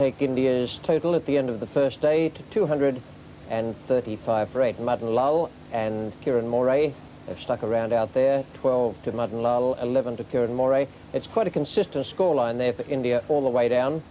Take India's total at the end of the first day to 235 for 8. Madan Lal and Kiran Moray have stuck around out there. 12 to Madan Lal, 11 to Kiran Moray. It's quite a consistent scoreline there for India all the way down.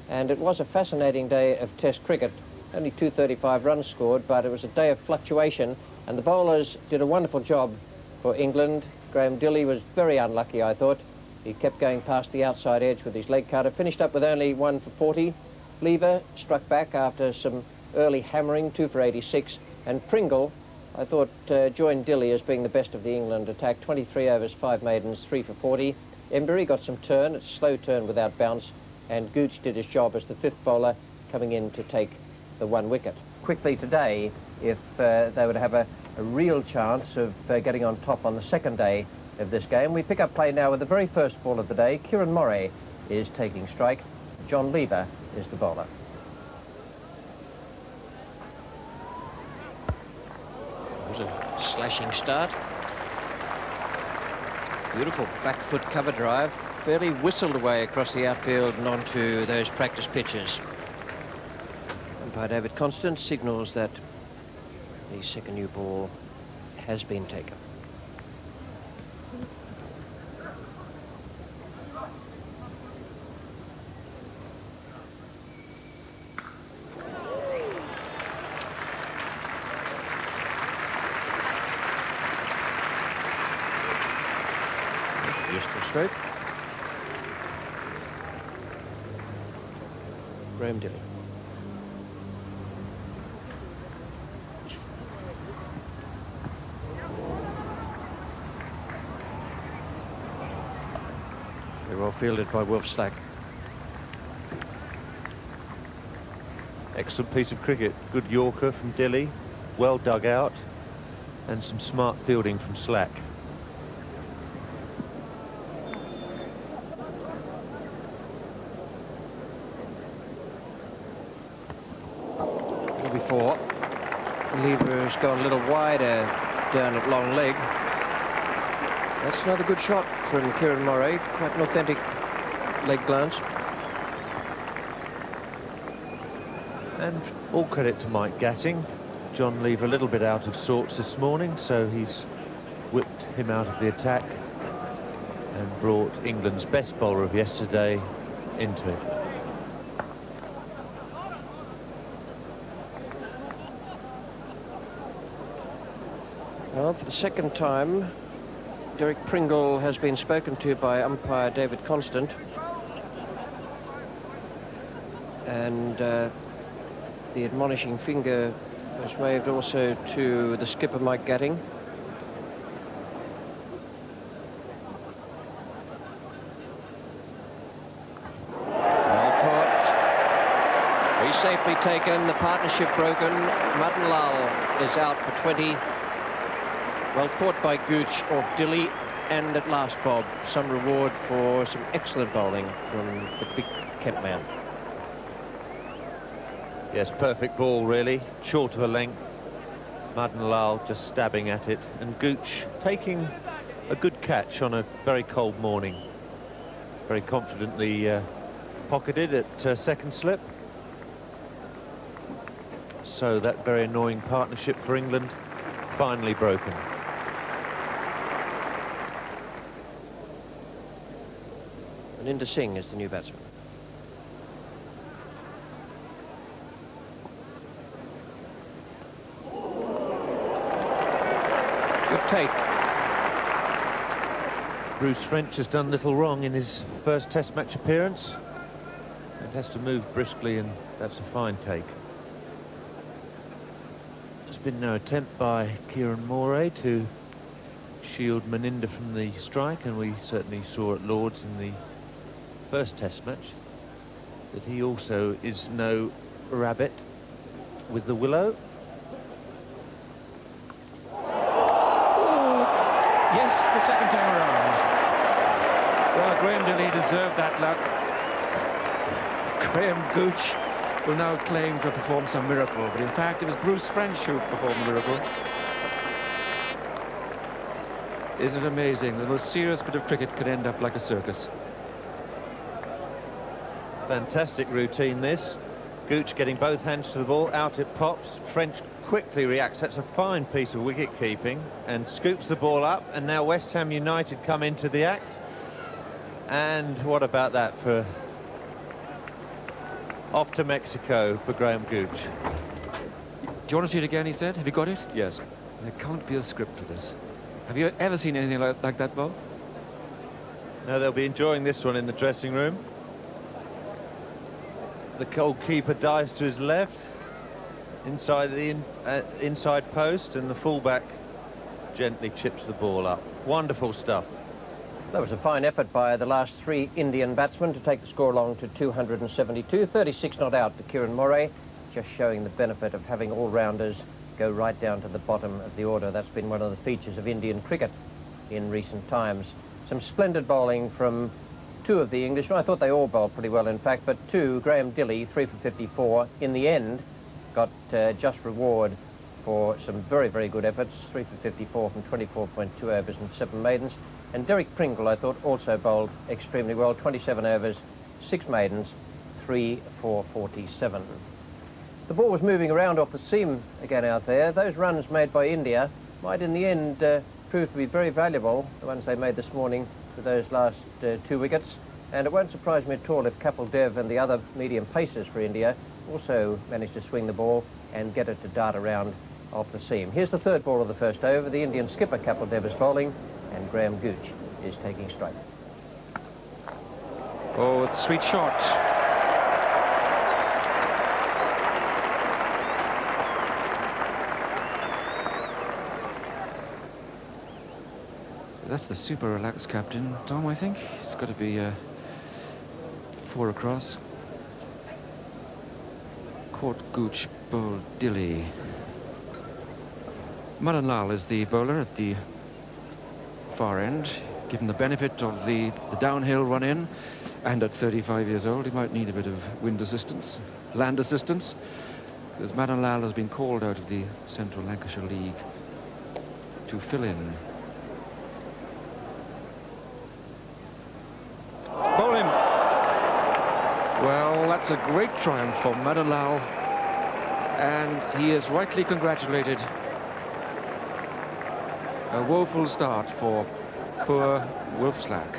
And it was a fascinating day of Test cricket. Only 235 runs scored, but it was a day of fluctuation. And the bowlers did a wonderful job for England. Graham Dilley was very unlucky, I thought. He kept going past the outside edge with his leg cutter, finished up with only 1 for 40. Lever struck back after some early hammering, 2 for 86. And Pringle, I thought, joined Dilley as being the best of the England attack. 23 overs, 5 maidens, 3 for 40. Embury got some turn, it's a slow turn without bounce. And Gooch did his job as the 5th bowler, coming in to take the 1 wicket. Quickly today, if they would have a real chance of getting on top on the second day of this game. We pick up play now with the very first ball of the day. Kiran Moray is taking strike. John Lever is the bowler. It was a slashing start. Beautiful back foot cover drive. Fairly whistled away across the outfield and onto those practice pitches. Umpire David Constant signals that the second new ball has been taken. Useful stroke. Graham Dilley. Very well fielded by Wilf Slack. Excellent piece of cricket. Good Yorker from Dilley, well dug out, and some smart fielding from Slack. Before, Lever's gone a little wider down at long leg. That's another good shot from Kiran Moray, quite an authentic leg glance. And all credit to Mike Gatting. John Lever a little bit out of sorts this morning, so he's whipped him out of the attack and brought England's best bowler of yesterday into it. Well, for the second time, Derek Pringle has been spoken to by umpire David Constant. And the admonishing finger was waved also to the skipper, Mike Gatting. Well caught. Very safely taken, the partnership broken. Madan Lal is out for 20. Well caught by Gooch or Dilley, and at last, Bob, some reward for some excellent bowling from the big Kent man. Yes, perfect ball, really. Short of a length. Madan Lal just stabbing at it, and Gooch taking a good catch on a very cold morning. Very confidently pocketed at second slip. So that very annoying partnership for England finally broken. And Inder Singh is the new batsman. Good take. Bruce French has done little wrong in his first Test match appearance. It has to move briskly, and that's a fine take. There's been no attempt by Kiran Moray to shield Maninder from the strike, and we certainly saw at Lord's in the first Test match that he also is no rabbit with the willow. Yes, the second time around. Well, Graham Dilley deserved that luck. Graham Gooch will now claim to have performed some miracle, but in fact it was Bruce French who performed the miracle. Isn't it amazing? The most serious bit of cricket could end up like a circus. Fantastic routine, this. Gooch getting both hands to the ball, out it pops. French quickly reacts. That's a fine piece of wicket keeping, and scoops the ball up, and now West Ham United come into the act. And what about that for off to Mexico for Graham Gooch? Do you want to see it again, he said? Have you got it? Yes. There can't be a script for this. Have you ever seen anything like that, Bob? No, they'll be enjoying this one in the dressing room. The goalkeeper dives to his left, inside the inside post, and the fullback gently chips the ball up. Wonderful stuff. That was a fine effort by the last three Indian batsmen to take the score along to 272. 36 not out for Kieran Moray, just showing the benefit of having all-rounders go right down to the bottom of the order. That's been one of the features of Indian cricket in recent times. Some splendid bowling from two of the Englishmen. I thought they all bowled pretty well, in fact, but two, Graham Dilley, 3 for 54, in the end got just reward for some very, very good efforts. 3 for 54 from 24.2 overs and 7 maidens. And Derek Pringle, I thought, also bowled extremely well. 27 overs, 6 maidens, 3 for 47. The ball was moving around off the seam again out there. Those runs made by India might in the end prove to be very valuable, the ones they made this morning with those last 2 wickets. And it won't surprise me at all if Kapil Dev and the other medium pacers for India also managed to swing the ball and get it to dart around off the seam. Here's the third ball of the first over. The Indian skipper Kapil Dev is bowling, and Graham Gooch is taking strike. Oh, it's a sweet shot. That's the super relaxed captain, Tom, I think. It's got to be 4 across. Caught Gooch, bowled Dilley. Madan Lal is the bowler at the far end, given the benefit of the downhill run in, and at 35 years old he might need a bit of wind assistance, land assistance, because Madan Lal has been called out of the Central Lancashire League to fill in. Bowl him! Well, that's a great triumph for Madan Lal, and he is rightly congratulated. A woeful start for poor Wolfslack.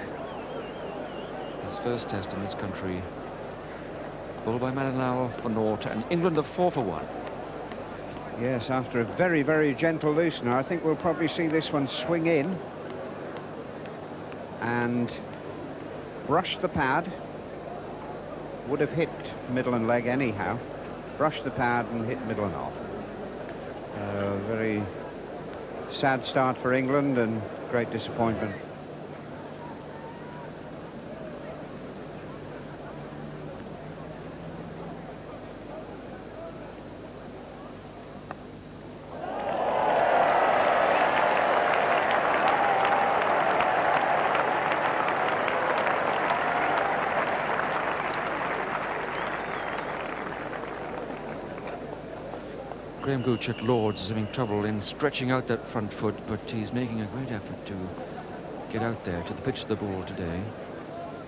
His first test in this country. Bowled by Madan Lal for naught, and England are 4 for 1. Yes, after a very, very gentle loosener, I think we'll probably see this one swing in and brush the pad. Would have hit middle and leg anyhow. Brush the pad and hit middle and off. Very sad start for England and great disappointment. Graham Gooch at Lord's is having trouble in stretching out that front foot, but he's making a great effort to get out there to the pitch of the ball today.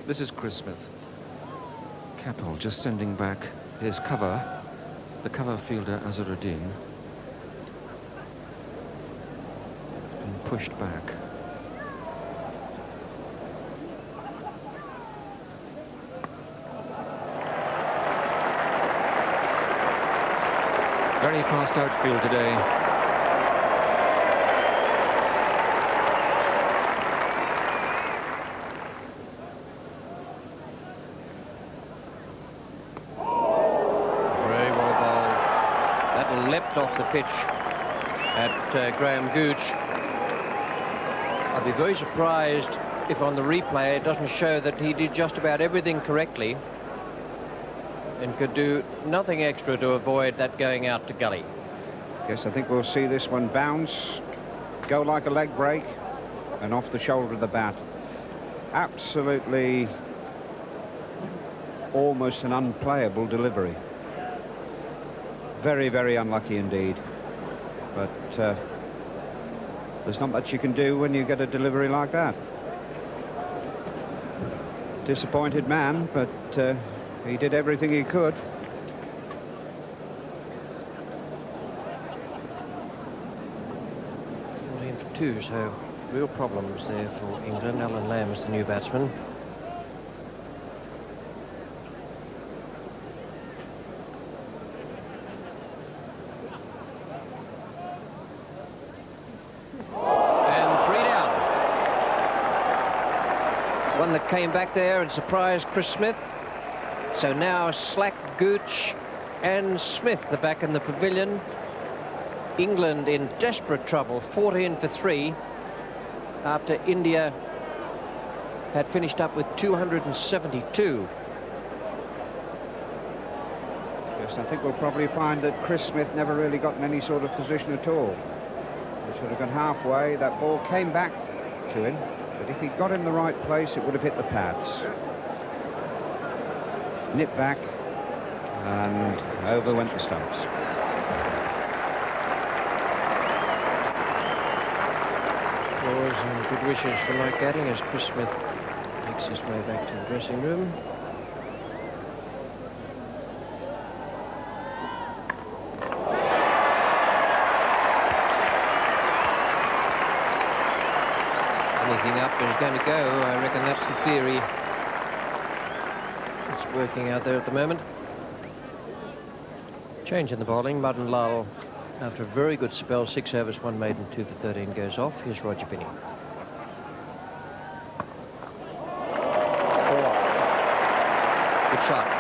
This is Chris Smith. Kapil just sending back his cover, the cover fielder Azharuddin. Being pushed back. Very fast outfield today. Very well bowled. That leapt off the pitch at Graham Gooch. I'd be very surprised if on the replay it doesn't show that he did just about everything correctly and could do nothing extra to avoid that going out to gully. Yes, I think we'll see this one bounce, go like a leg break, and off the shoulder of the bat. Absolutely almost an unplayable delivery. Very, very unlucky indeed. But there's not much you can do when you get a delivery like that. Disappointed man, but He did everything he could. For 2, so real problems there for England. Alan Lamb is the new batsman. And 3 down. One that came back there and surprised Chris Smith. So now Slack, Gooch and Smith are back in the pavilion. England in desperate trouble, 14 for 3, after India had finished up with 272. Yes, I think we'll probably find that Chris Smith never really got in any sort of position at all. He should have gone halfway. That ball came back to him, but if he'd got in the right place, it would have hit the pads. Nip back, and over went the stumps. Applause and good wishes for Mike Gatting as Chris Smith makes his way back to the dressing room. Anything up is going to go. I reckon that's the theory that's working out there at the moment. Change in the bowling. Madan Lal, after a very good spell, 6 overs, 1 maiden, 2 for 13, goes off. Here's Roger Binney. 4. Good shot.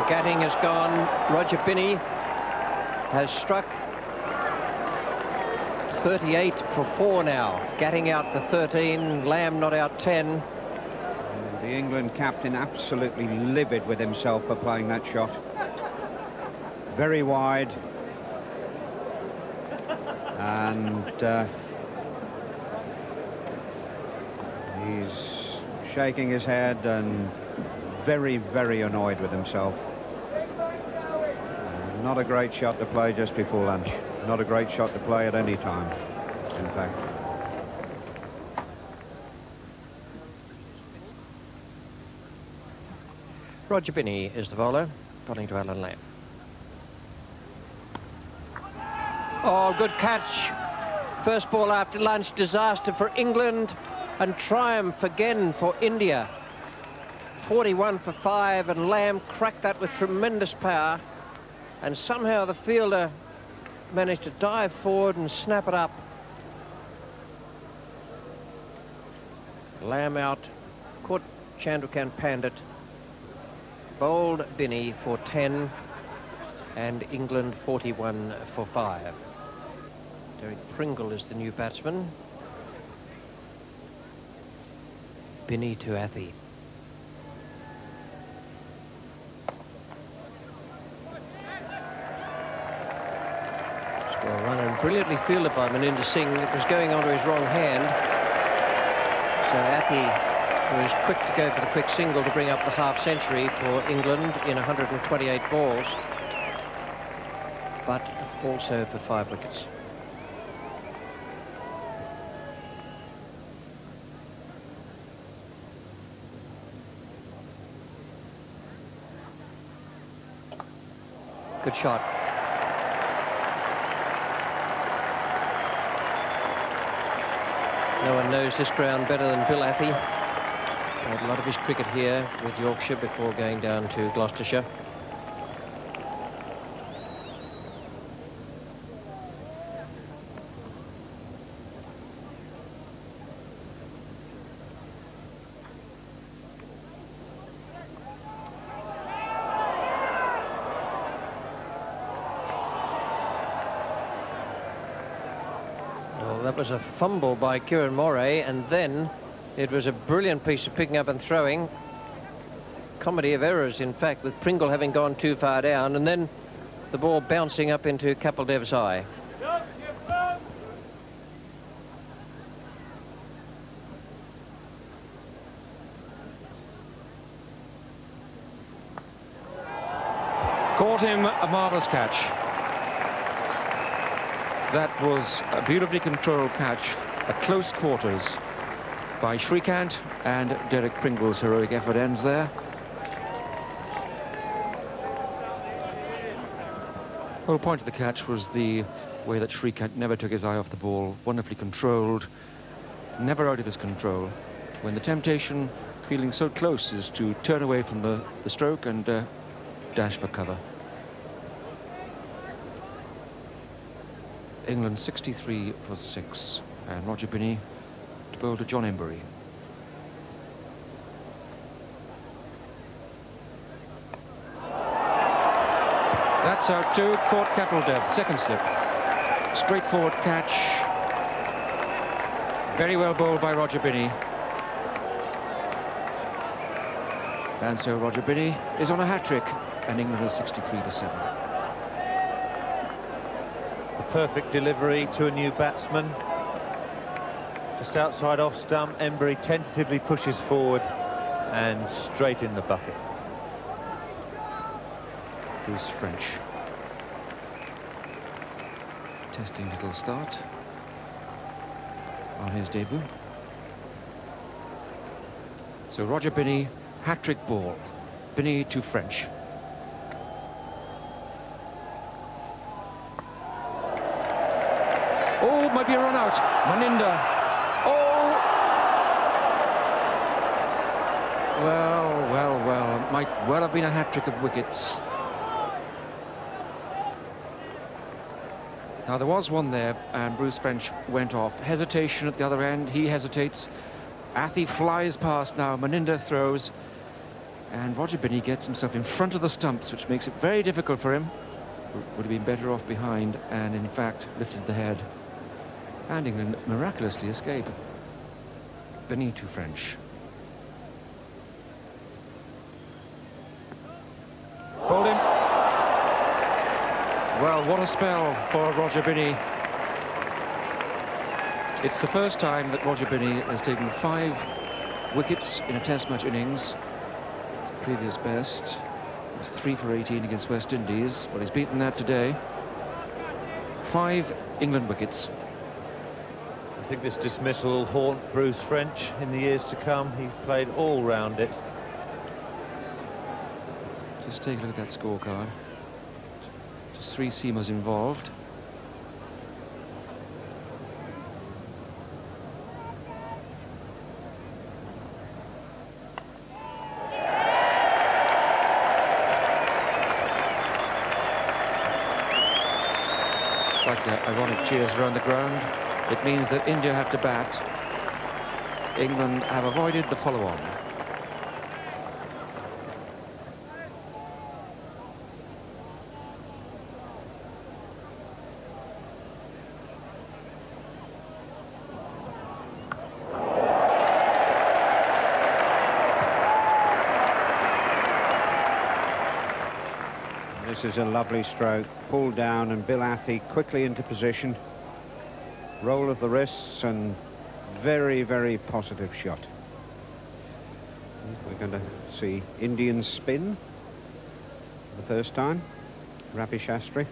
Gatting has gone. Roger Binney has struck 38 for 4 now. Gatting out for 13, Lamb not out 10. And the England captain absolutely livid with himself for playing that shot. Very wide. And he's shaking his head and very, very annoyed with himself. Not a great shot to play just before lunch. Not a great shot to play at any time, in fact. Roger Binney is the bowler, bowling to Alan Lamb. Oh, good catch. First ball after lunch, disaster for England and triumph again for India. 41 for 5, and Lamb cracked that with tremendous power. And somehow the fielder managed to dive forward and snap it up. Lamb out, caught Chandrakant Pandit, bowled Binney for 10, and England 41 for 5. Derek Pringle is the new batsman. Binney to Athey. Well run and brilliantly fielded by Maninder Singh. It was going onto his wrong hand. So Athey was quick to go for the quick single to bring up the half century for England in 128 balls. But also for 5 wickets. Good shot. No one knows this ground better than Bill Athey. Played a lot of his cricket here with Yorkshire before going down to Gloucestershire. That was a fumble by Kieran Moray, and then it was a brilliant piece of picking up and throwing. Comedy of errors, in fact, with Pringle having gone too far down, and then the ball bouncing up into Kapil Dev's eye. Caught him a marvellous catch. That was a beautifully controlled catch at close quarters by Shrikant, and Derek Pringle's heroic effort ends there. The whole point of the catch was the way that Shrikant never took his eye off the ball, wonderfully controlled, never out of his control. When the temptation, feeling so close, is to turn away from the stroke and dash for cover. England 63 for 6, and Roger Binney to bowl to John Embury. That's out too, caught Kettledev, second slip. Straightforward catch. Very well bowled by Roger Binney. And so Roger Binney is on a hat-trick, and England is 63 for 7. A perfect delivery to a new batsman. Just outside off stump, Embury tentatively pushes forward and straight in the bucket. Bruce French. Testing little start on his debut. So Roger Binney, hat-trick ball. Binney to French. Oh, might be a run out. Maninda. Oh! Well. Might well have been a hat-trick of wickets. Now, there was one there, and Bruce French went off. Hesitation at the other end. He hesitates. Athey flies past now. Maninda throws. And Roger Binney gets himself in front of the stumps, which makes it very difficult for him. Would have been better off behind, and in fact lifted the head. And England miraculously escape. Binney to French. Hold him. Well, what a spell for Roger Binney. It's the first time that Roger Binney has taken 5 wickets in a Test match innings. His previous best was 3 for 18 against West Indies. Well, he's beaten that today. 5 England wickets. I think this dismissal will haunt Bruce French in the years to come. He played all round it. Just take a look at that scorecard. Just 3 seamers involved. It's like the ironic cheers around the ground. It means that India have to bat. England have avoided the follow-on. This is a lovely stroke, pulled down, and Bill Athey quickly into position. Roll of the wrists and very, very positive shot. We're going to see Indian spin for the first time. Ravi Shastri.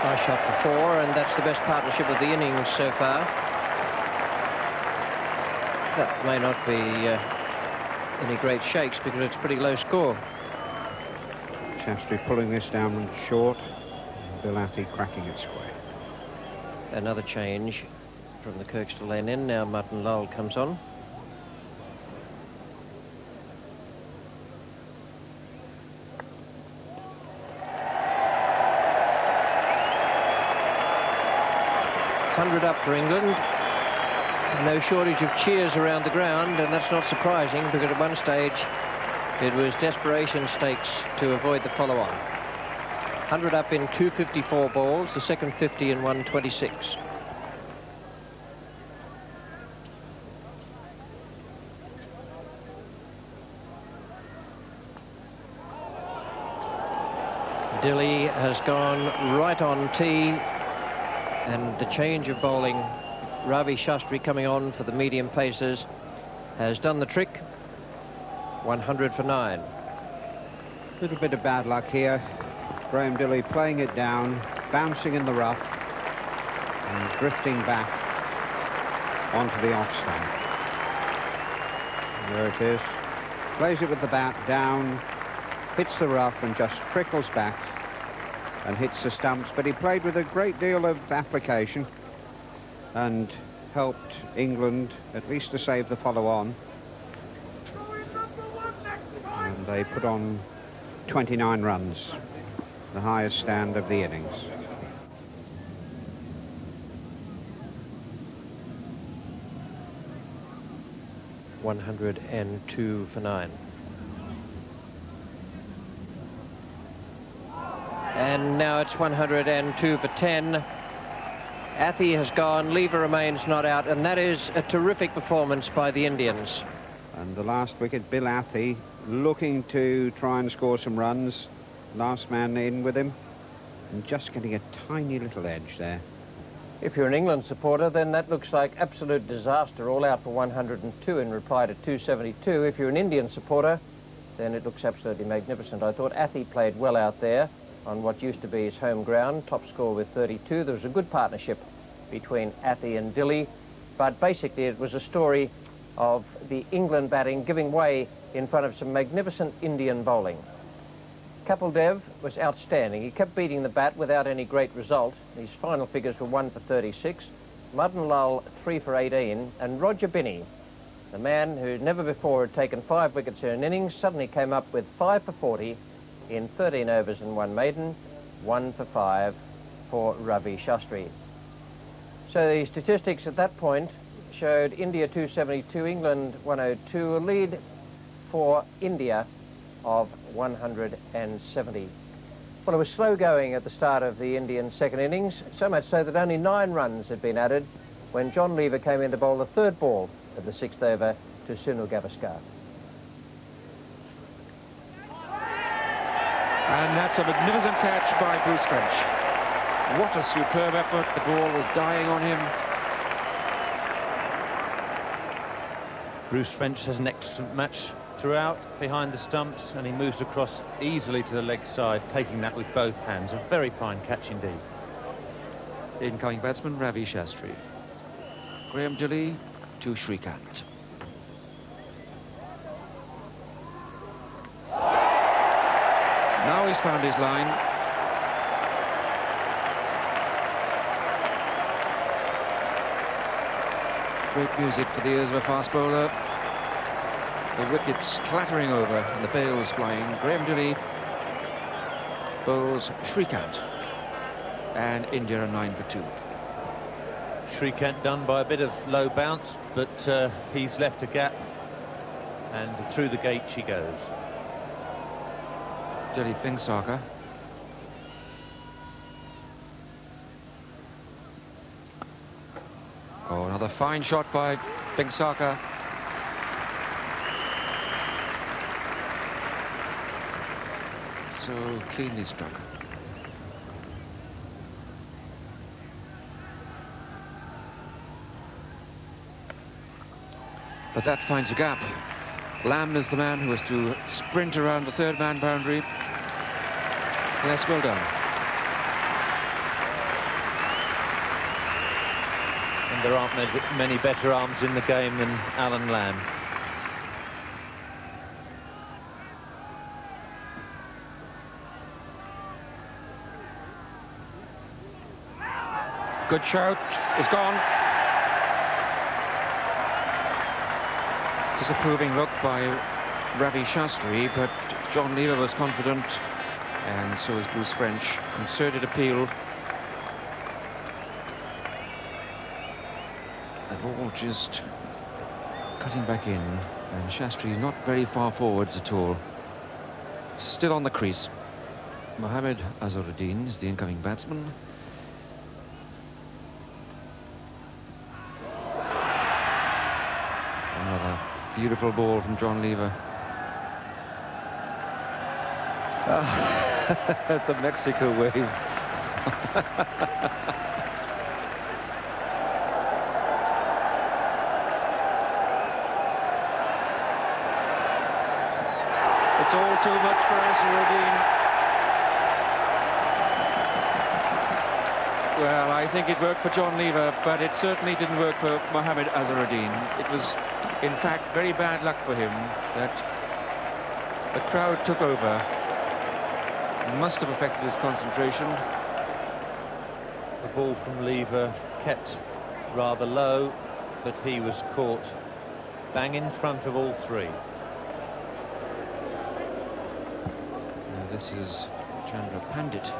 Nice shot for 4, and that's the best partnership of the innings so far. That may not be any great shakes because it's a pretty low score. Shastri pulling this down short. Bill Athey cracking it square. Another change from the Kirkstall lane in. Now Martin Lowell comes on. $100 up for England. No shortage of cheers around the ground, and that's not surprising because at one stage it was desperation stakes to avoid the follow-on. 100 up in 254 balls, the second 50 in 126. Dilly has gone right on tee, and the change of bowling, Ravi Shastri coming on for the medium pacers, has done the trick. 100 for 9. Little bit of bad luck here. Graham Dilley playing it down, bouncing in the rough, and drifting back onto the off stump. There it is. Plays it with the bat down, hits the rough and just trickles back and hits the stumps. But he played with a great deal of application and helped England at least to save the follow-on. And they put on 29 runs, the highest stand of the innings. $102 for 9. And now it's 102 for 10. Athey has gone, Lever remains not out, and that is a terrific performance by the Indians. And the last wicket, Bill Athey, looking to try and score some runs. Last man in with him, and just getting a tiny little edge there. If you're an England supporter, then that looks like absolute disaster, all out for 102 in reply to 272. If you're an Indian supporter, then it looks absolutely magnificent. I thought Athey played well out there on what used to be his home ground, top score with 32. There was a good partnership between Athey and Dilley, but basically it was a story of the England batting giving way in front of some magnificent Indian bowling. Kapil Dev was outstanding. He kept beating the bat without any great result. His final figures were 1 for 36. Madan Lal 3 for 18, and Roger Binney, the man who never before had taken 5 wickets in an innings, suddenly came up with 5 for 40 in 13 overs and 1 maiden, 1 for 5 for Ravi Shastri. So the statistics at that point showed India 272, England 102, a lead for India of 170. Well, it was slow going at the start of the Indian second innings, so much so that only 9 runs had been added when John Lever came in to bowl the 3rd ball of the 6th over to Sunil Gavaskar. And that's a magnificent catch by Bruce French. What a superb effort. The ball was dying on him. Bruce French has an excellent match throughout, behind the stumps, and he moves across easily to the leg side, taking that with both hands. A very fine catch indeed. Incoming batsman Ravi Shastri. Graham Dilley to Shrikant. Now he's found his line. Great music for the ears of a fast bowler. The wickets clattering over and the bails flying. Graham Dilley bowls Shrikant, and India are 9 for 2. Shrikant done by a bit of low bounce, but he's left a gap, and through the gate she goes. Dilley Fingsaka. Oh, another fine shot by Fingsaka. So cleanly struck. But that finds a gap. Lamb is the man who has to sprint around the 3rd man boundary. Yes, well done. And there aren't many better arms in the game than Alan Lamb. Good shout, is gone. Disapproving look by Ravi Shastri, but John Lever was confident, and so is Bruce French. Concerted appeal. The ball just cutting back in, and Shastri not very far forwards at all. Still on the crease. Mohammed Azharuddin is the incoming batsman. Another beautiful ball from John Lever. The Mexico wave. It's all too much for Azharuddin. Well, I think it worked for John Lever, but it certainly didn't work for Mohammed Azharuddin. It was, in fact, very bad luck for him that the crowd took over. It must have affected his concentration. The ball from Lever kept rather low, but he was caught bang in front of all three. Now this is Chandra Pandit.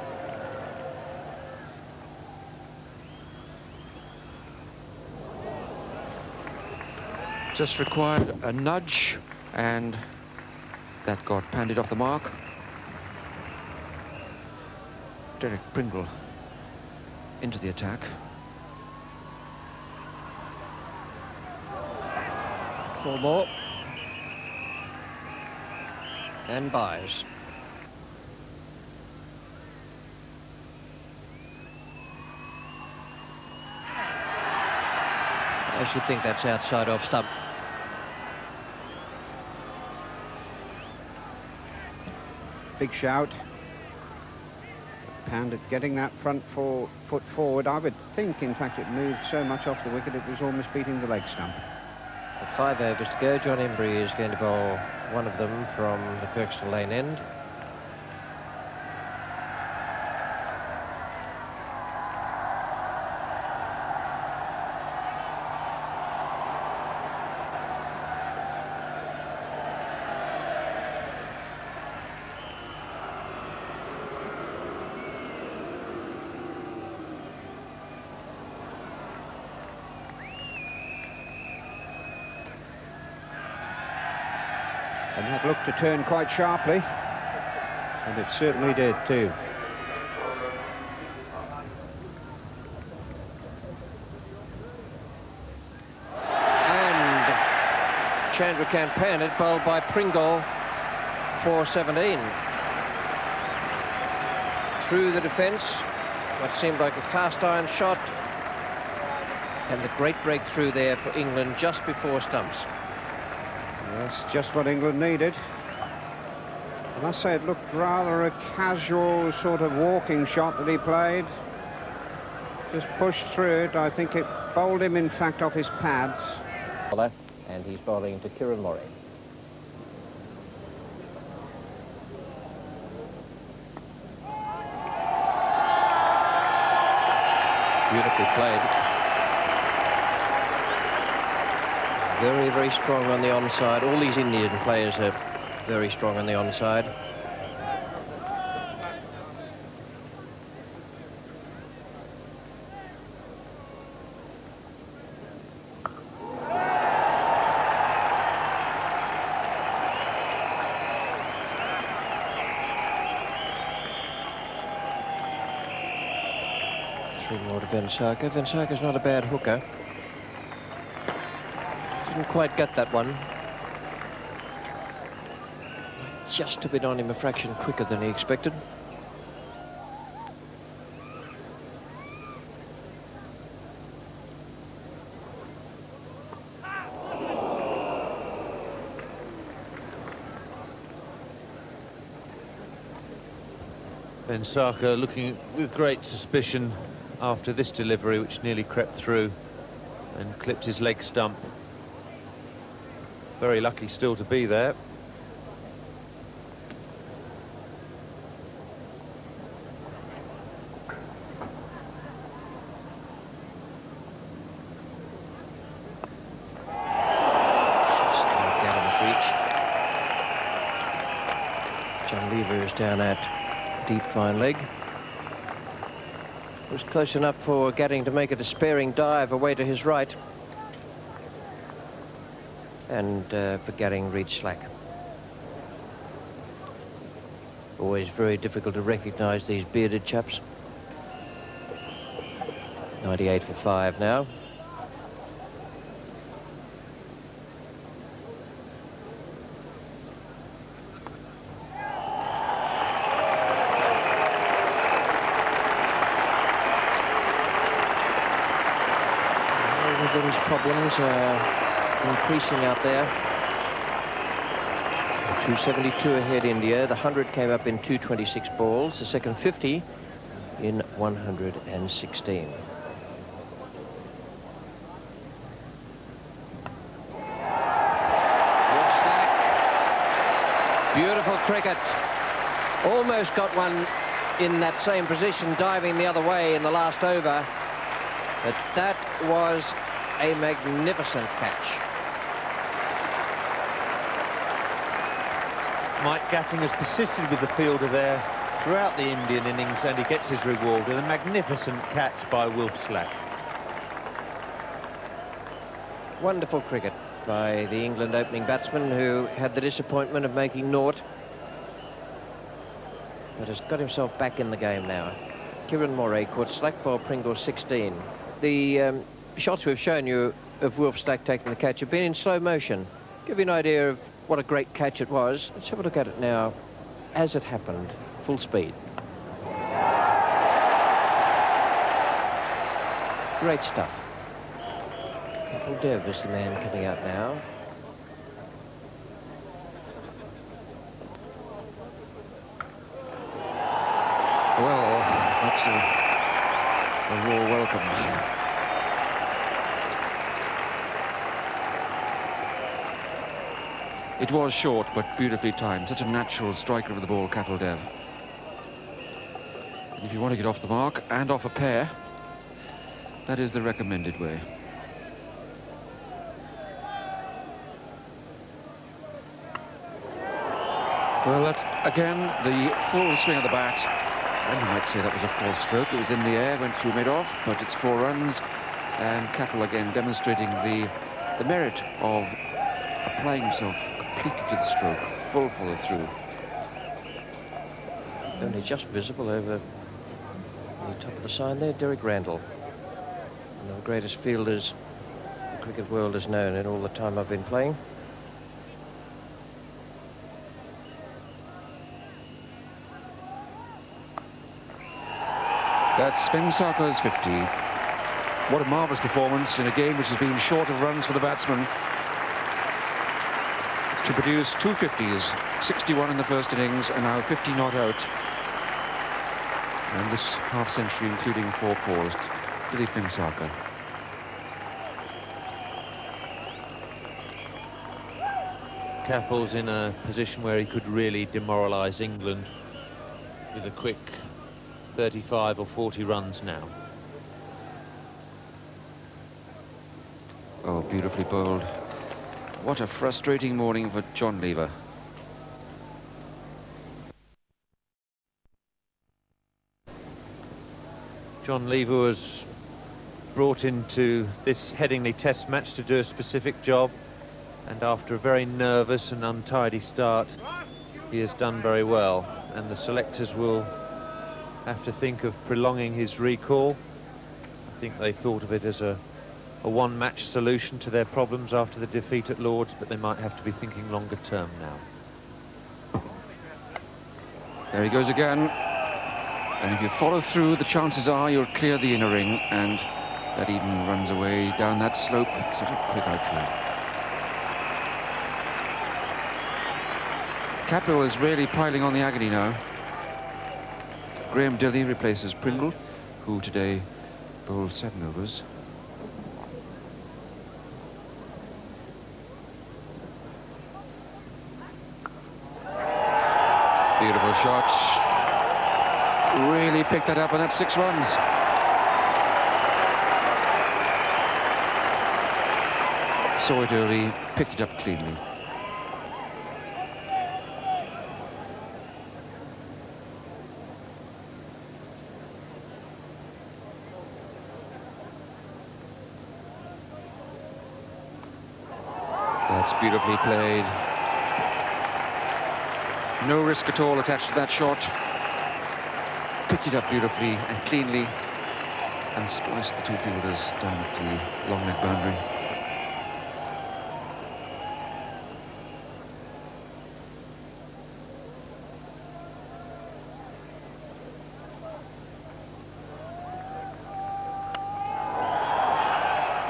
Just required a nudge, and that got Pandit off the mark. Derek Pringle into the attack. Four more. And buys. I should think that's outside off stump. Big shout. Pandit getting that front foot forward. I would think, in fact, it moved so much off the wicket it was almost beating the leg stump. With 5 overs to go, John Embry is going to bowl one of them from the Kirkstall Lane end. And that looked to turn quite sharply, and it certainly did too. And Chandrakant Pandit bowled by Pringle for 17. Through the defence, what seemed like a cast iron shot, and the great breakthrough there for England just before stumps. That's just what England needed. I must say it looked rather a casual sort of walking shot that he played. Just pushed through it. I think it bowled him, in fact, off his pads. And he's bowling to Kieran Murray. Beautifully played. Very, very strong on the onside. All these Indian players are very strong on the onside. Three more to Venkata. Venkata's not a bad hooker. Didn't quite get that one. Just a bit on him, a fraction quicker than he expected. Venkata looking with great suspicion after this delivery, which nearly crept through and clipped his leg stump. Very lucky still to be there. Just out of his reach. John Lever is down at deep fine leg. Was close enough for Gatting to make a despairing dive away to his right. And for Gatting reached slack. Always very difficult to recognise these bearded chaps. 98 for 5 now. Everybody's problems increasing out there. 272 ahead India. The 100 came up in 226 balls. The second 50 in 116. Beautiful cricket. Almost got one in that same position, diving the other way in the last over. But that was a magnificent catch. Mike Gatting has persisted with the fielder there throughout the Indian innings, and he gets his reward with a magnificent catch by Wilf Slack. Wonderful cricket by the England opening batsman, who had the disappointment of making naught, but has got himself back in the game now. Kieran Moray caught slack by Pringle 16. The shots we've shown you of Wilf Slack taking the catch have been in slow motion. Give you an idea of what a great catch it was. Let's have a look at it now as it happened, full speed. Great stuff. Kapil Dev is the man coming out now. Well, that's a raw welcome. It was short, but beautifully timed. Such a natural striker of the ball, Kapil Dev. And if you want to get off the mark and off a pair, that is the recommended way. Well, that's, again, the full swing of the bat. And you might say that was a false stroke. It was in the air, went through mid-off, but it's 4 runs. And Kapil again demonstrating the merit of applying himself completely to the stroke, full follow-through. Only just visible over the top of the sign there, Derek Randall. One of the greatest fielders the cricket world has known in all the time I've been playing. That's Spencer's 50. What a marvellous performance in a game which has been short of runs for the batsman. To produce 2 50s, 61 in the first innings, and now 50 not out. And this half-century, including 4 fours, Dilip Spencer. Kapil's in a position where he could really demoralise England with a quick 35 or 40 runs now. Oh, beautifully bowled. What a frustrating morning for John Lever. John Lever was brought into this Headingley Test match to do a specific job, and after a very nervous and untidy start, he has done very well, and the selectors will have to think of prolonging his recall. I think they thought of it as a one-match solution to their problems after the defeat at Lord's, but they might have to be thinking longer term now. There he goes again. And if you follow through, the chances are you'll clear the inner ring, and that even runs away down that slope. Such a quick outfield. Kapil is really piling on the agony now. Graham Dilley replaces Pringle, who today bowled 7 overs. Beautiful shot. Really picked that up, and that's 6 runs. Saw it early, picked it up cleanly. That's beautifully played. No risk at all attached to that shot. Picked it up beautifully and cleanly and spliced the 2 fielders down at the long leg boundary.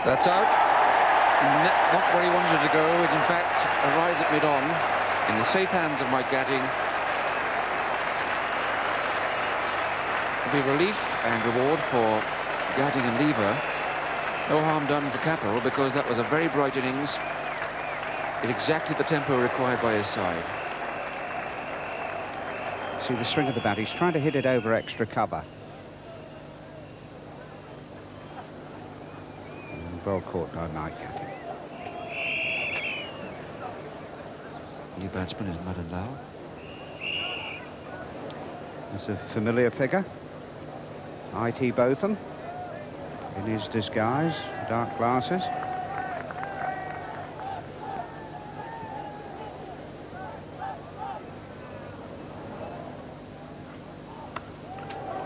That's out. Not where he wanted to go. It in fact arrived at mid-on in the safe hands of Mike Gatting. It'll be relief and reward for Gatting and Lever. No harm done for Capel, because that was a very bright innings. It exacted the tempo required by his side. See the swing of the bat. He's trying to hit it over extra cover. And well caught by Mike Gatting. New batsman is Madan Lal. It's a familiar figure. I.T. Botham in his disguise, dark glasses.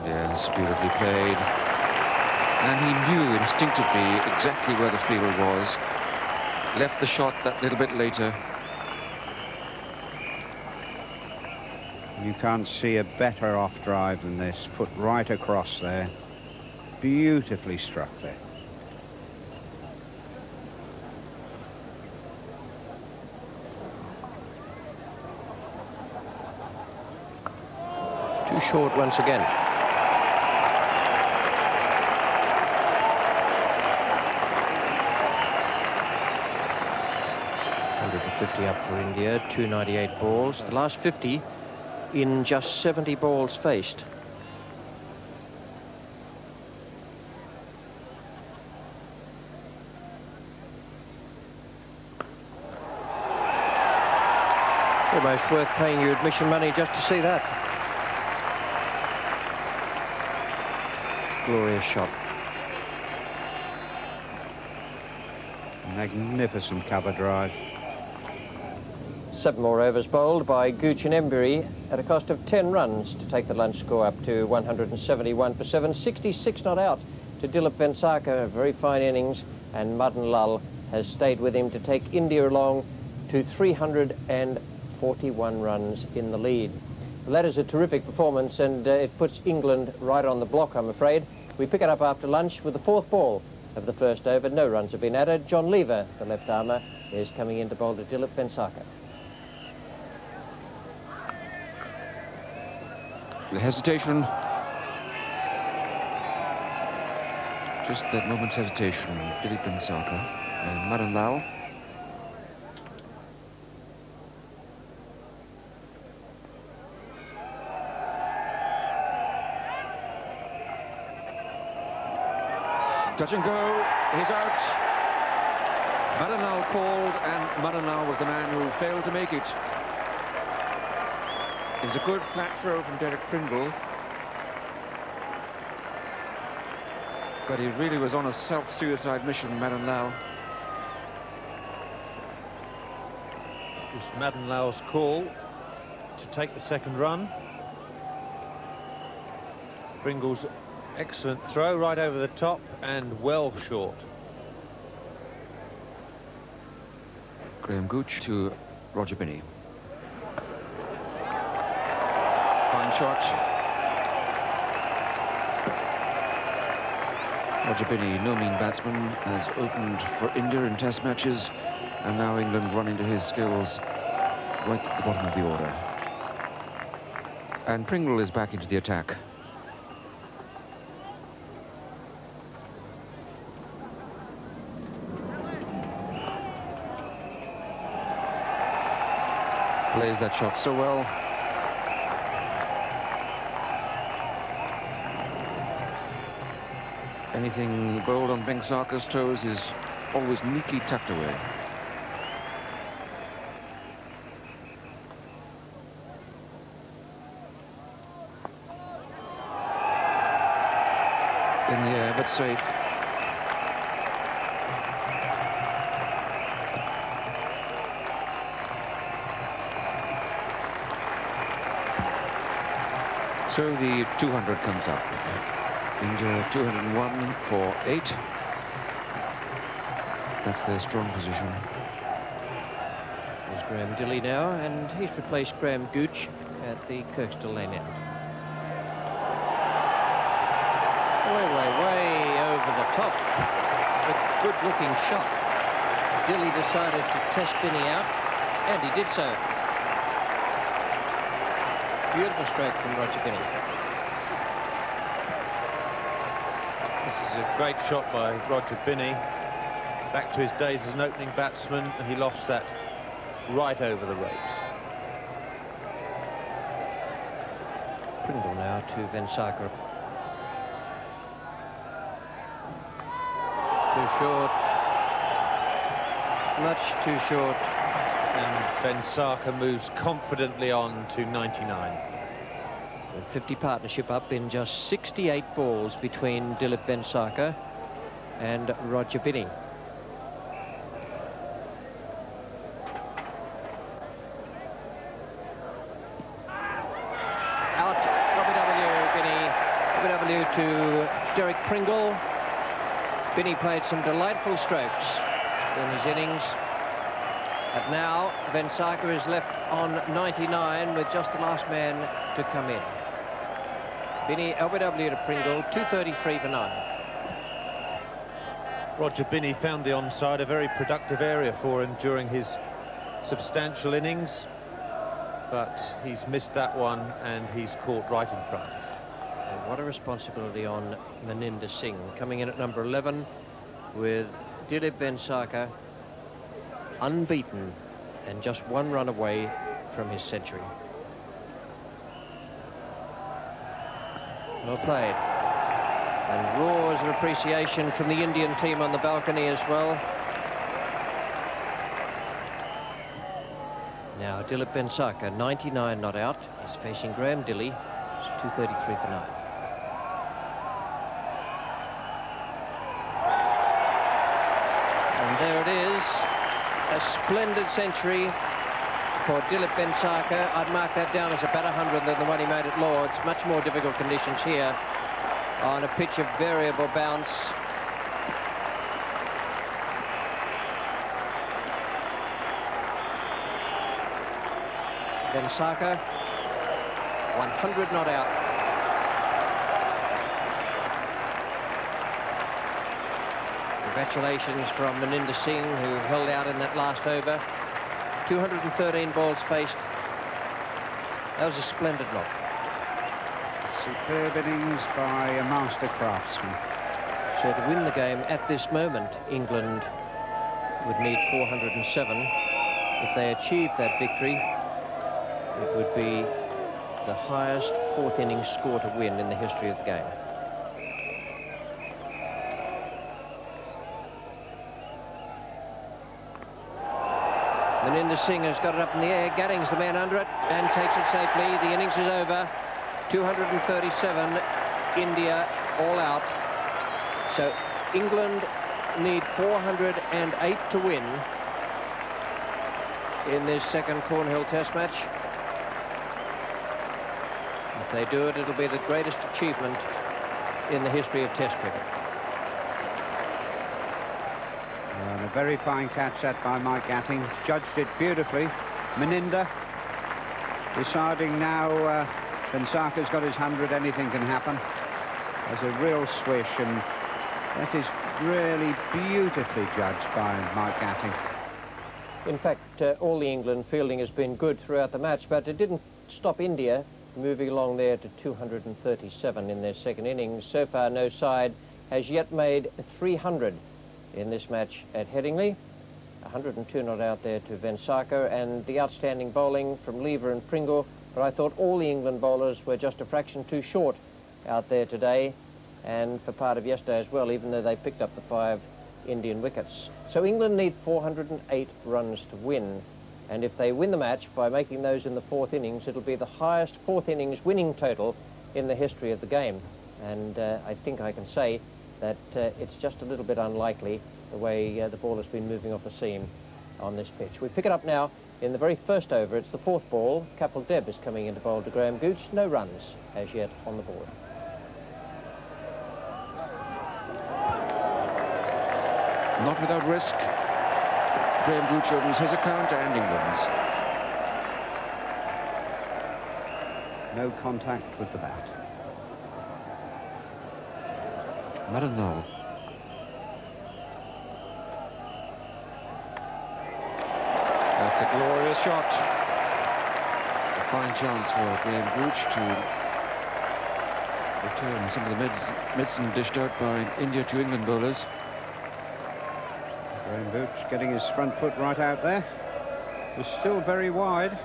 Yes, beautifully played. And he knew instinctively exactly where the field was. Left the shot that little bit later. You can't see a better off drive than this. Foot right across there. Beautifully struck there. Too short once again. $150 up for India, 298 balls. The last 50 in just 70 balls faced. Almost worth paying your admission money just to see that. Glorious shot. Magnificent cover drive. 7 more overs bowled by Gooch and Embury at a cost of 10 runs to take the lunch score up to 171 for 7. 66 not out to Dilip Vengsarkar, a very fine innings, and Madan Lal has stayed with him to take India along to 341 runs in the lead. Well, that is a terrific performance, and it puts England right on the block, I'm afraid. We pick it up after lunch with the 4th ball of the first over. No runs have been added. John Lever, the left armour, is coming in to bowl to Dilip Vengsarkar. The hesitation. Just that moment's hesitation. Dilip Vengsarkar and Madan Lal. Touch and go, he's out. Madan Lal called, and Madan Lal was the man who failed to make it. It was a good flat throw from Derek Pringle, but he really was on a self-suicide mission, Madan Lal. It's Madan Lal's call to take the second run. Pringle's excellent throw right over the top and well short. Graham Gooch to Roger Binney. Fine shot. Roger Binney, no mean batsman, has opened for India in test matches, and now England run into his skills right at the bottom of the order. And Pringle is back into the attack. Plays that shot so well. Anything bowled on Vengsarkar's toes is always neatly tucked away. In the air, but safe. So the 200 comes up. India 201 for 8. That's their strong position. There's Graham Dilley now, and he's replaced Graham Gooch at the Kirkstall lane end. Way over the top. A good-looking shot. Dilley decided to test Binney out, and he did so. Beautiful stroke from Roger Binney. This is a great shot by Roger Binney. Back to his days as an opening batsman, and he lofts that right over the ropes. Pringle now to Vensarker. Too short. Much too short. And Vensarker moves confidently on to 99. 50 partnership up in just 68 balls between Dilip Vensarker and Roger Binney. Out, WW, Binney. WW to Derek Pringle. Binney played some delightful strokes in his innings. But now Vensarker is left on 99 with just the last man to come in. Binney, LBW to Pringle, 233 for 9. Roger Binney found the onside a very productive area for him during his substantial innings, but he's missed that one and he's caught right in front. And what a responsibility on Maninder Singh, coming in at number 11 with Dilip Vensarker unbeaten and just one run away from his century. Well played. And roars of appreciation from the Indian team on the balcony as well. Now Dilip Vensarker, 99 not out. He's facing Graham Dilley. It's 233 for 9. And there it is. A splendid century for Dilip Vensarker. I'd mark that down as a better 100 than the one he made at Lord's. Much more difficult conditions here on a pitch of variable bounce. Vensarker, 100 not out. Congratulations from Maninder Singh, who held out in that last over. 213 balls faced. That was a splendid knock. Superb innings by a master craftsman. So to win the game at this moment, England would need 407. If they achieved that victory, it would be the highest fourth innings score to win in the history of the game. Maninder Singh has got it up in the air. Gadding's the man under it and takes it safely. The innings is over. 237, India all out. So England need 408 to win in this second Cornhill Test match. If they do it, it'll be the greatest achievement in the history of Test cricket. And a very fine catch that by Mike Gatting. Judged it beautifully. Maninder deciding now Vensarker's got his 100, anything can happen. There's a real swish, and that is really beautifully judged by Mike Gatting. In fact, all the England fielding has been good throughout the match, but it didn't stop India moving along there to 237 in their second innings. So far, no side has yet made 300 in this match at Headingley. 102 not out there to Vensarker, and the outstanding bowling from Lever and Pringle. But I thought all the England bowlers were just a fraction too short out there today, and for part of yesterday as well, even though they picked up the 5 Indian wickets. So England need 408 runs to win, and if they win the match by making those in the fourth innings, it'll be the highest fourth innings winning total in the history of the game. And I think I can say that it's just a little bit unlikely the way the ball has been moving off the seam on this pitch. We pick it up now in the very first over. It's the fourth ball. Kapil Dev is coming in to bowl to Graham Gooch. No runs as yet on the board. Not without risk. Graham Gooch opens his account and England's. No contact with the bat. Madanal. That's a glorious shot. Fine chance for Graham Gooch to return some of the medicine dished out by India to England bowlers. Graham Gooch getting his front foot right out there. Was still very wide.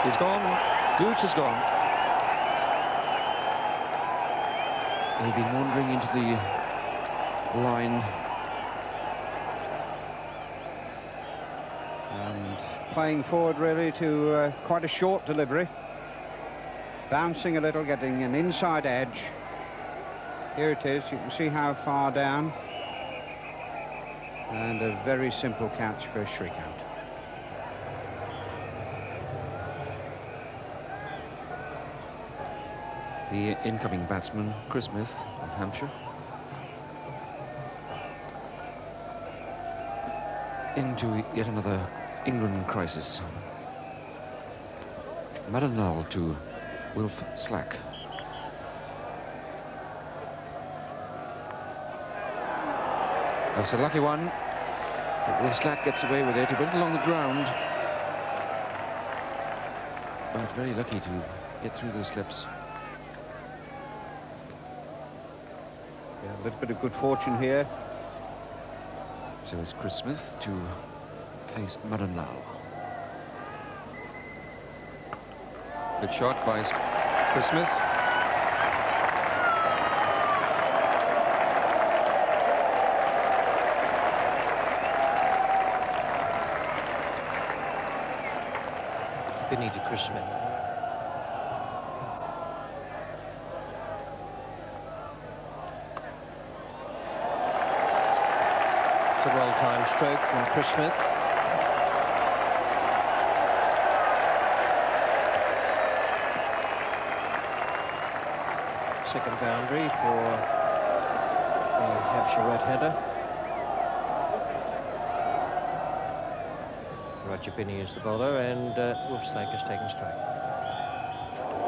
He's gone. Gooch is gone. They've been wandering into the line. And playing forward really to quite a short delivery. Bouncing a little, getting an inside edge. Here it is. You can see how far down. And a very simple catch for a shriek out. The incoming batsman, Chris Smith of Hampshire. Into yet another England crisis. Madanal to Wilf Slack. That's a lucky one. But Wilf Slack gets away with it. He went along the ground. But very lucky to get through those slips. Yeah, a little bit of good fortune here. So it's Chris Smith to face Madanal. Good shot by Chris Smith. Binney to Chris Smith. It's a well-timed stroke from Chris Smith. Second boundary for the Hampshire red-hander. Roger Binney is the bowler, and Wilf Slack has taken strike.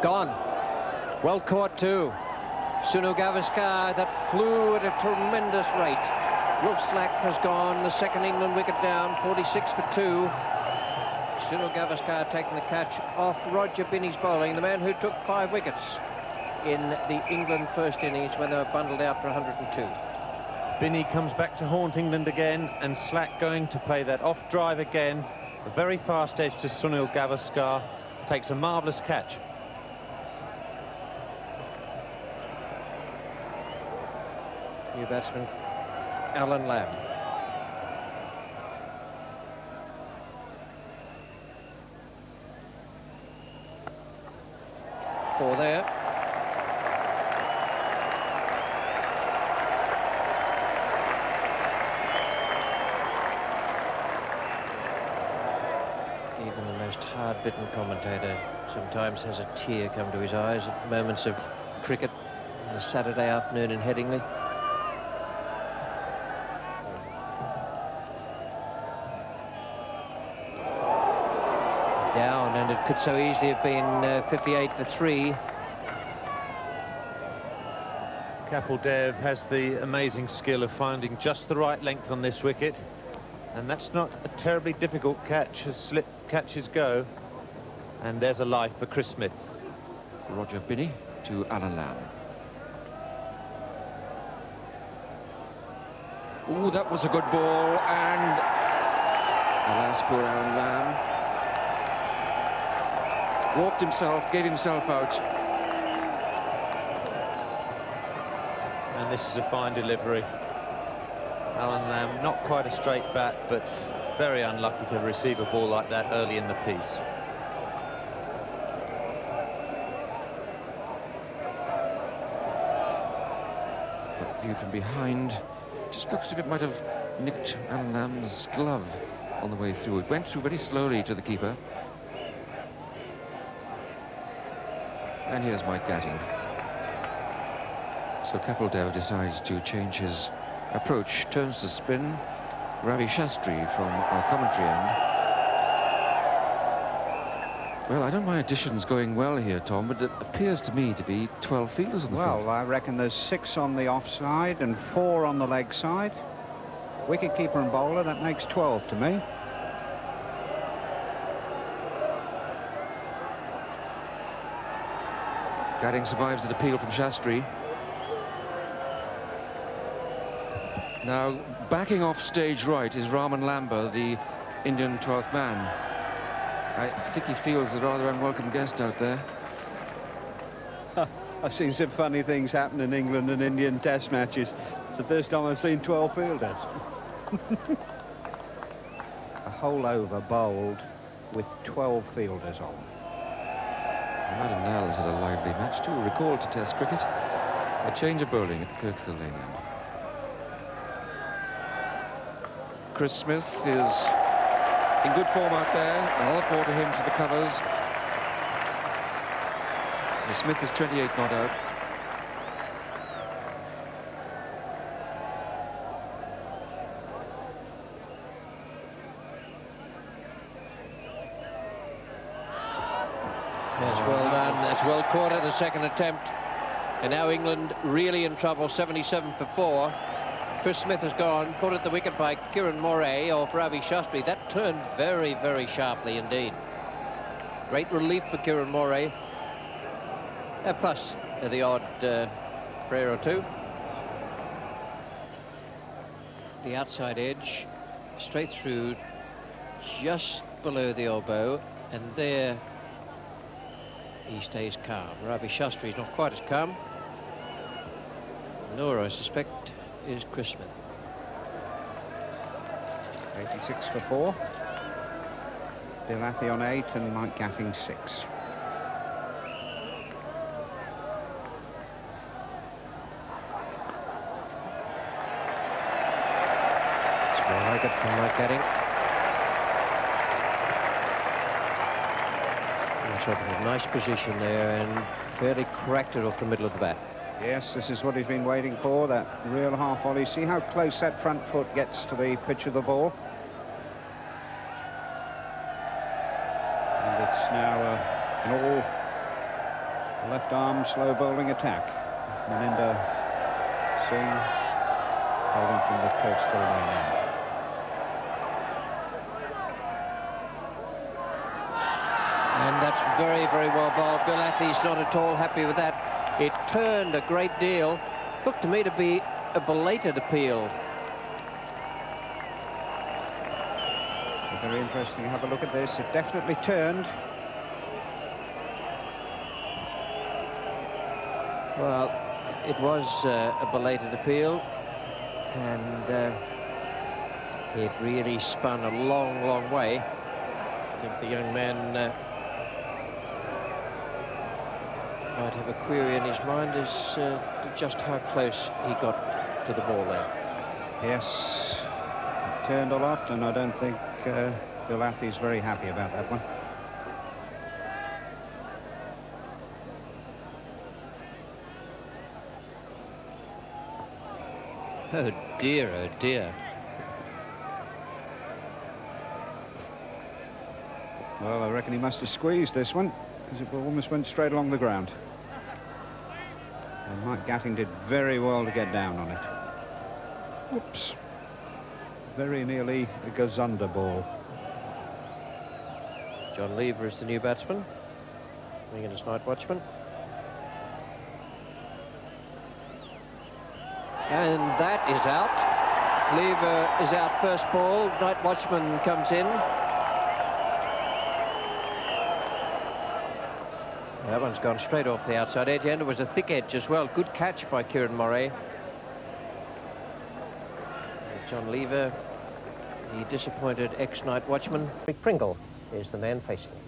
Gone. Well caught too. Sunu Gavaskar, that flew at a tremendous rate. Wilf Slack has gone, the second England wicket down, 46 for 2. Sunu Gavaskar taking the catch off Roger Binney's bowling, the man who took 5 wickets in the England first innings when they were bundled out for 102. Binney comes back to haunt England again, and Slack going to play that off drive again. A very fast edge to Sunil Gavaskar. Takes a marvellous catch. New batsman, Alan Lamb. 4 there. Even the most hard-bitten commentator sometimes has a tear come to his eyes at moments of cricket on a Saturday afternoon in Headingley. Down, and it could so easily have been 58 for 3. Kapil Dev has the amazing skill of finding just the right length on this wicket, and that's not a terribly difficult catch as slip catches go. And there's a life for Chris Smith. Roger Binney to Alan Lamb. Ooh, that was a good ball, and alas, poor Alan Lamb. Walked himself, gave himself out. And this is a fine delivery. Alan Lamb, not quite a straight bat, but very unlucky to receive a ball like that early in the piece. But view from behind, just looks as if it might have nicked Alan Lamb's glove on the way through. It went through very slowly to the keeper. And here's Mike Gatting. So Kapil Dev decides to change his approach, turns to spin. Ravi Shastri from our commentary Well, I don't know my additions going well here, Tom, but it appears to me to be 12 fielders on the field. Well, I reckon there's 6 on the offside and 4 on the leg side. Wicketkeeper and bowler, that makes 12 to me. Gatting survives an appeal from Shastri. Now, backing off stage right is Raman Lamba, the Indian 12th man. I think he feels a rather unwelcome guest out there. I've seen some funny things happen in England and Indian test matches. It's the first time I've seen 12 fielders. A whole over bowled with 12 fielders on. Madden Nell has had a lively match too. Recalled to Test cricket. A change of bowling at the Kirkstall Lane end. Chris Smith is in good form out there. Another ball to him to the covers. So Smith is 28 not out. That's well done. That's well caught at the second attempt. And now England really in trouble, 77 for 4. Chris Smith has gone, caught at the wicket by Kiran Moray off Ravi Shastri. That turned very, very sharply indeed. Great relief for Kiran Moray. Plus the odd prayer or two. The outside edge, straight through, just below the elbow, and there he stays calm. Ravi Shastri is not quite as calm. Nor, I suspect, is Chris Smith. 86 for 4. Bill Athy on 8 and Mike Gatting 6. Small wicket from Mike Gatting. Shot in a nice position there and fairly cracked it off the middle of the bat. Yes, this is what he's been waiting for, that real half volley. See how close that front foot gets to the pitch of the ball. And it's now an all left arm slow bowling attack. Maninder Singh bowling from the Kirkstall Lane end. And that's very, very well bowled. Bill Athy's not at all happy with that. It turned a great deal. Looked to me to be a belated appeal. Very interesting. Have a look at this. It definitely turned. Well, it was a belated appeal, and it really spun a long, long way. I think the young man might have a query in his mind as to just how close he got to the ball there. Yes, it turned a lot, and I don't think Bill Athy's very happy about that one. Oh dear, oh dear. Well, I reckon he must have squeezed this one, because it almost went straight along the ground. And Mike Gatting did very well to get down on it. Whoops. Very nearly a Gazunda ball. John Lever is the new batsman, being his night watchman. And that is out. Lever is out first ball. Night watchman comes in. That one's gone straight off the outside edge, and it was a thick edge as well. Good catch by Kiran Moray. John Lever, the disappointed ex-night watchman. Pringle is the man facing him.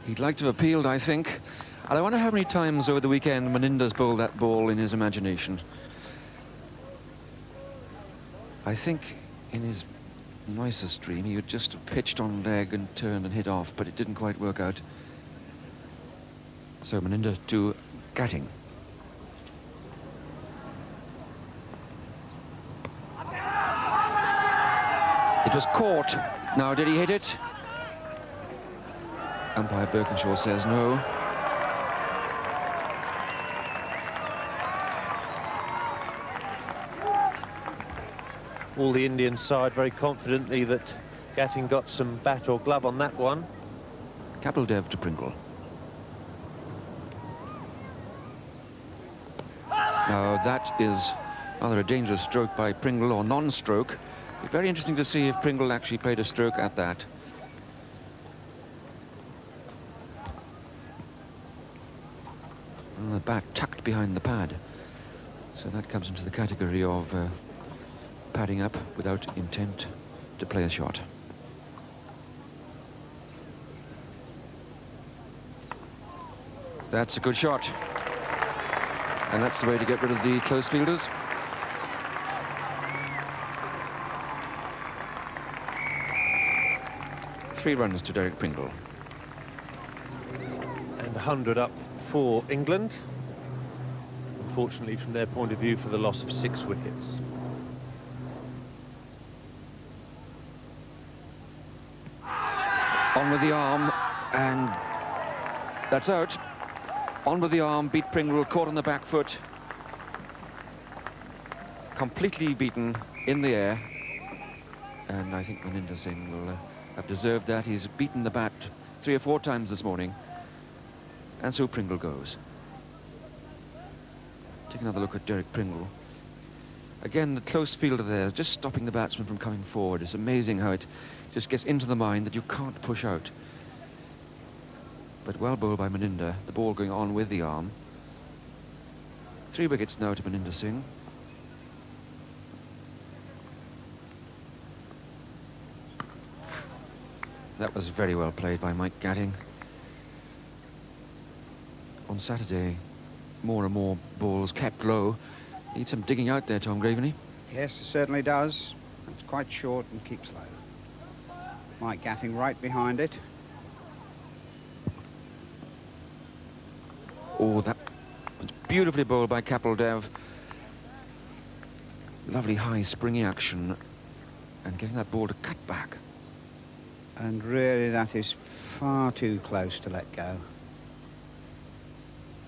He'd like to have appealed, I think. And I wonder how many times over the weekend Maninder's bowled that ball in his imagination. I think in his nicest dream he would just have pitched on leg and turned and hit off, but it didn't quite work out. So Maninder to Gatting. It was caught Now, did he hit it? Umpire Birkinshaw says no. All the Indian side very confidently that Gatting got some bat or glove on that one. Kapildev to Pringle. Now, that is either a dangerous stroke by Pringle or non-stroke. It'd be very interesting to see if Pringle actually played a stroke at that. And the bat tucked behind the pad. So that comes into the category of padding up without intent to play a shot. That's a good shot. And that's the way to get rid of the close fielders. Three runs to Derek Pringle. And 100 up for England. Unfortunately, from their point of view, for the loss of 6 wickets. On with the arm, and that's out. On with the arm, beat Pringle, caught on the back foot. Completely beaten in the air. And I think Maninder Singh will have deserved that. He's beaten the bat 3 or 4 times this morning. And so Pringle goes. Take another look at Derek Pringle. Again, the close fielder there, just stopping the batsman from coming forward. It's amazing how it just gets into the mind that you can't push out. But well bowled by Maninder, the ball going on with the arm. 3 wickets now to Maninder Singh. That was very well played by Mike Gatting. On Saturday, more and more balls kept low. Need some digging out there, Tom Graveney. Yes, it certainly does. It's quite short and keeps low. Mike Gatting right behind it. Oh, that was beautifully bowled by Kapildev. Lovely high springy action and getting that ball to cut back. And really that is far too close to let go.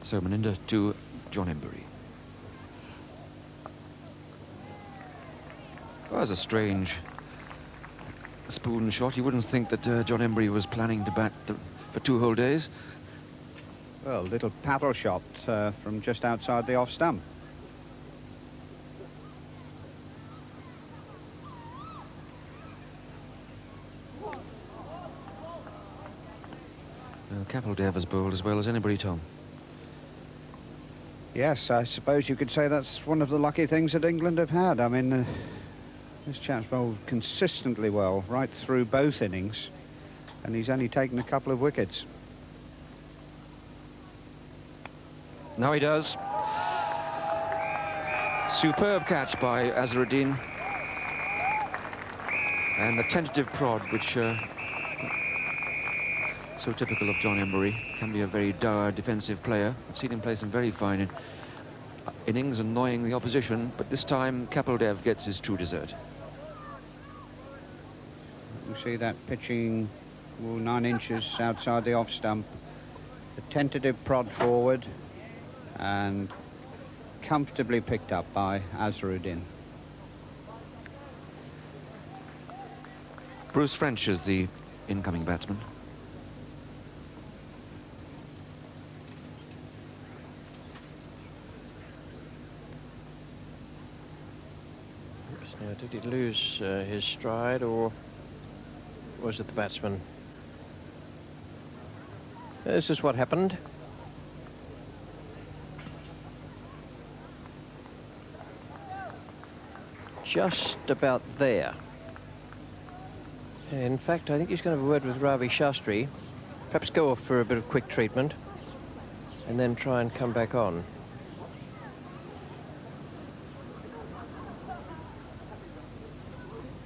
So Maninder to John Embury. Well, that was a strange spoon shot. You wouldn't think that John Embury was planning to bat for 2 whole days. Well, little paddle shot from just outside the off stump. Well, Kapildev has bowled as well as anybody, Tom. Yes, I suppose you could say that's one of the lucky things that England have had. I mean, this chap's bowled consistently well right through both innings, and he's only taken a couple of wickets. Now he does. Superb catch by Azharuddin. And the tentative prod, which so typical of John Embury, can be a very dour defensive player. I've seen him play some very fine innings, annoying the opposition, but this time Kapildev gets his true dessert. You see that pitching 9 inches outside the off stump. The tentative prod forward and comfortably picked up by Azharuddin. Bruce French is the incoming batsman. Now, did he lose his stride, or was it the batsman? This is what happened. Just about there. In fact, I think he's going to have a word with Ravi Shastri. Perhaps go off for a bit of quick treatment and then try and come back on.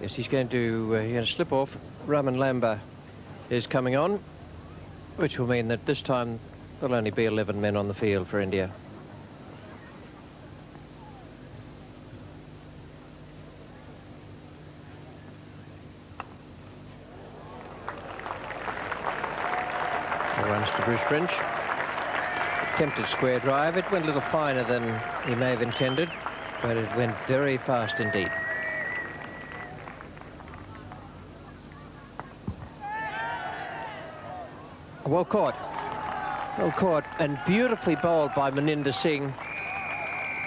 Yes, he's going to slip off. Raman Lamba is coming on, which will mean that this time there'll only be 11 men on the field for India. Mr. Bruce French. Attempted square drive. It went a little finer than he may have intended, but it went very fast indeed. Well caught. Well caught and beautifully bowled by Maninder Singh.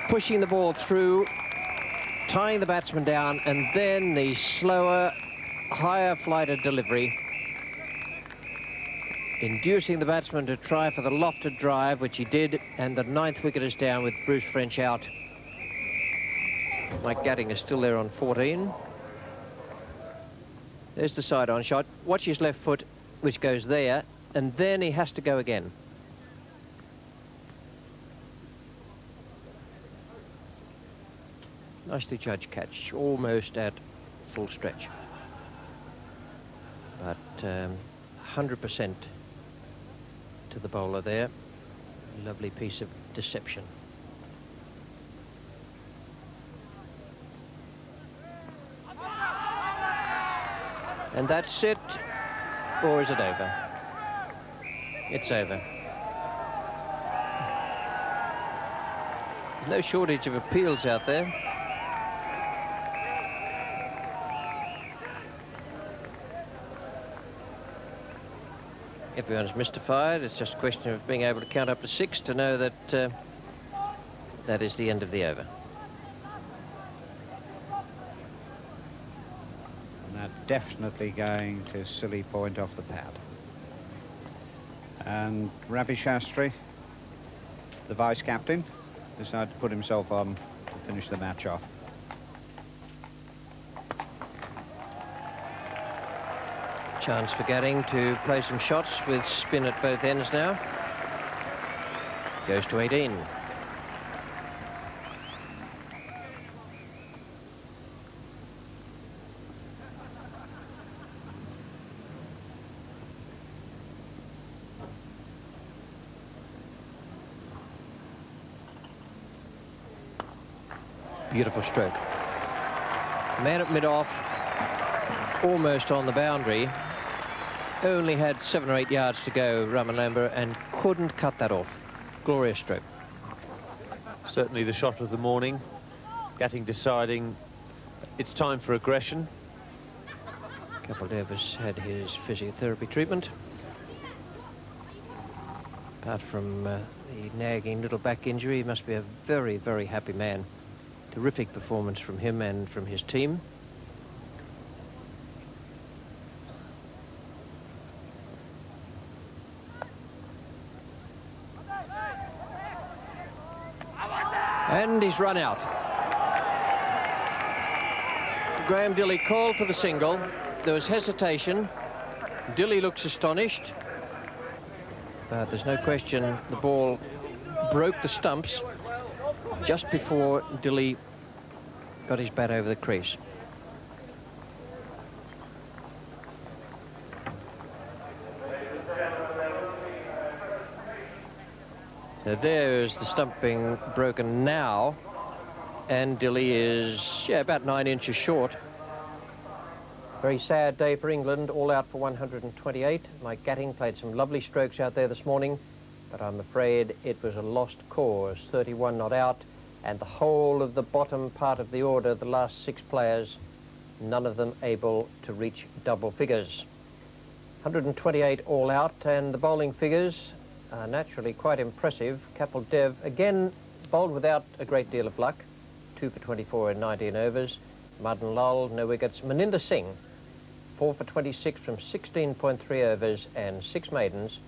Pushing the ball through, tying the batsman down, and then the slower, higher flighted delivery, inducing the batsman to try for the lofted drive, which he did, and the 9th wicket is down with Bruce French out. Mike Gatting is still there on 14. There's the side-on shot. Watch his left foot, which goes there, and then he has to go again. Nicely judged catch, almost at full stretch. But 100% to the bowler there. Lovely piece of deception. And that's it, or is it over? It's over. There's no shortage of appeals out there. Everyone's mystified. It's just a question of being able to count up to 6 to know that that is the end of the over. And that's definitely going to silly point off the pad. And Ravi Shastri, the vice-captain, decided to put himself on to finish the match off. Chance for Gatting to play some shots with spin at both ends now. Goes to 18. Beautiful stroke. Man at mid-off, almost on the boundary. Only had 7 or 8 yards to go, Raman Lamber, and couldn't cut that off. Glorious stroke. Certainly the shot of the morning. Gatting deciding it's time for aggression. Kapil Dev has had his physiotherapy treatment. Apart from the nagging little back injury, he must be a very, very happy man. Terrific performance from him and from his team. And he's run out. Graham Dilley called for the single. There was hesitation. Dilley looks astonished. But there's no question the ball broke the stumps just before Dilley got his bat over the crease. So there's the stump being broken now, and Dilley is about 9 inches short. Very sad day for England, all out for 128. Mike Gatting played some lovely strokes out there this morning, but I'm afraid it was a lost cause. 31 not out, and the whole of the bottom part of the order, the last 6 players, none of them able to reach double figures. 128 all out, and the bowling figures are naturally quite impressive. Kapil Dev, again, bowled without a great deal of luck. 2 for 24 in 19 overs. Madan Lal, no wickets. Maninder Singh, 4 for 26 from 16.3 overs and 6 maidens.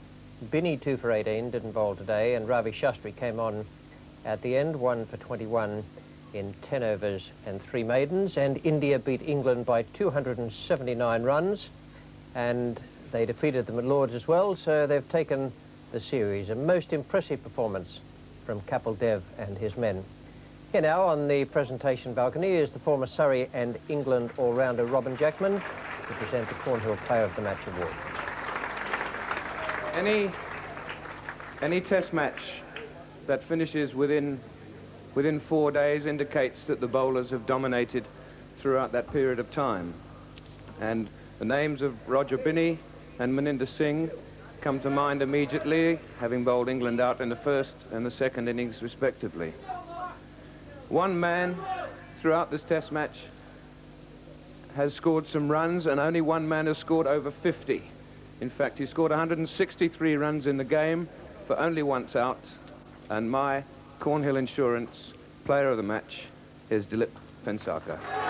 Binny, 2 for 18, didn't bowl today. And Ravi Shastri came on at the end, 1 for 21 in 10 overs and 3 maidens. And India beat England by 279 runs. And they defeated them at Lord's as well, so they've taken the series. A most impressive performance from Kapil Dev and his men. Here now on the presentation balcony is the former Surrey and England all-rounder Robin Jackman to present the Cornhill Player of the Match award. Any test match that finishes within 4 days indicates that the bowlers have dominated throughout that period of time. And the names of Roger Binny and Maninder Singh come to mind immediately, having bowled England out in the first and the second innings respectively. One man throughout this test match has scored some runs, and only one man has scored over 50. In fact, he scored 163 runs in the game for only once out, and my Cornhill Insurance player of the match is Dilip Pensarkar.